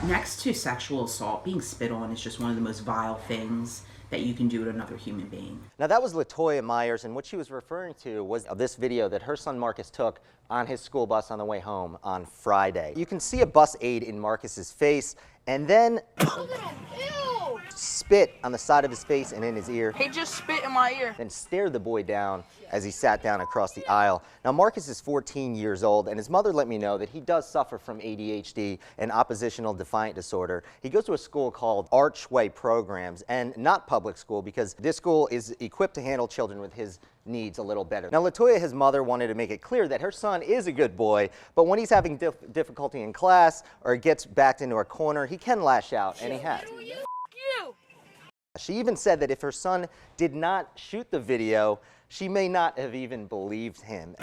Next to sexual assault, being spit on is just one of the most vile things that you can do to another human being. Now that was LaToya Myers, and what she was referring to was this video that her son Marcus took on his school bus on the way home on Friday. You can see a bus aide in Marcus's face, and then spit on the side of his face and in his ear. He just spit in my ear. Then stared the boy down as he sat down across the aisle. Now Marcus is 14 years old, and his mother let me know that he does suffer from ADHD and oppositional defiant disorder. He goes to a school called Archway Programs, and not public school, because this school is equipped to handle children with his needs a little better. Now LaToya, his mother, wanted to make it clear that her son is a good boy, but when he's having difficulty in class or gets backed into a corner, he can lash out, and he has. She even said that if her son did not shoot the video, she may not have even believed him.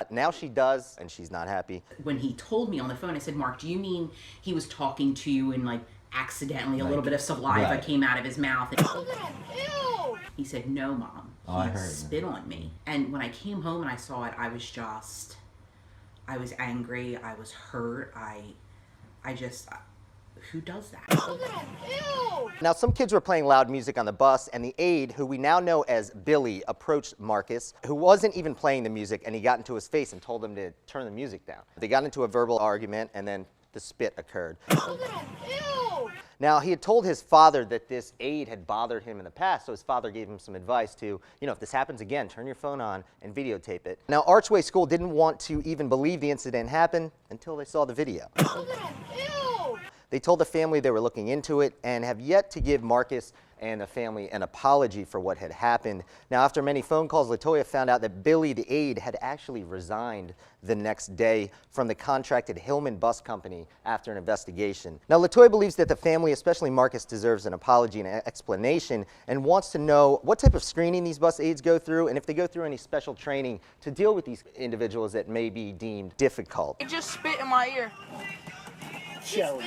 Now she does, and she's not happy. When he told me on the phone, I said, Mark, do you mean he was talking to you and like accidentally a little bit of saliva came out of his mouth? And he said, no, Mom, he spit on me. And when I came home and I saw it, I was angry, I was hurt, who does that? Now, some kids were playing loud music on the bus, and the aide, who we now know as Billy, approached Marcus, who wasn't even playing the music, and he got into his face and told him to turn the music down. They got into a verbal argument, and then the spit occurred. Now, he had told his father that this aide had bothered him in the past, so his father gave him some advice to, if this happens again, turn your phone on and videotape it. Now, Archway School didn't want to even believe the incident happened until they saw the video. They told the family they were looking into it and have yet to give Marcus and the family an apology for what had happened. Now, after many phone calls, LaToya found out that Billy, the aide, had actually resigned the next day from the contracted Hillman bus company after an investigation. Now, LaToya believes that the family, especially Marcus, deserves an apology and an explanation, and wants to know what type of screening these bus aides go through and if they go through any special training to deal with these individuals that may be deemed difficult. He just spit in my ear. You.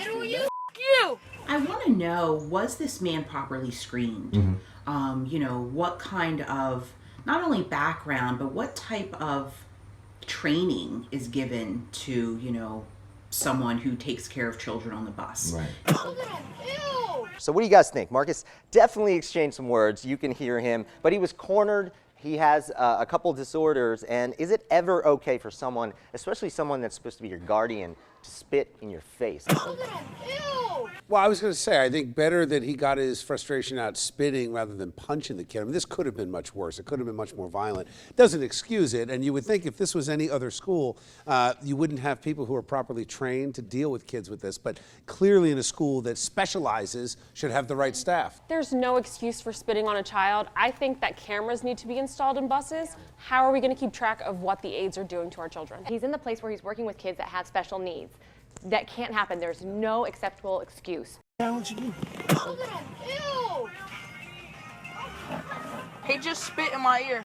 I want to know, was this man properly screened? What kind of, not only background, but what type of training is given to, someone who takes care of children on the bus? Right. So what do you guys think? Marcus definitely exchanged some words. You can hear him, but he was cornered. He has a couple disorders, and is it ever okay for someone, especially someone that's supposed to be your guardian, to spit in your face? Well, I was going to say, I think better that he got his frustration out spitting rather than punching the kid. I mean, this could have been much worse. It could have been much more violent. Doesn't excuse it, and you would think if this was any other school, you wouldn't have people who are properly trained to deal with kids with this, but clearly in a school that specializes should have the right staff. There's no excuse for spitting on a child. I think that cameras need to be installed in buses. How are we going to keep track of what the aides are doing to our children? He's in the place where he's working with kids that have special needs. That can't happen. There's no acceptable excuse. He just spit in my ear.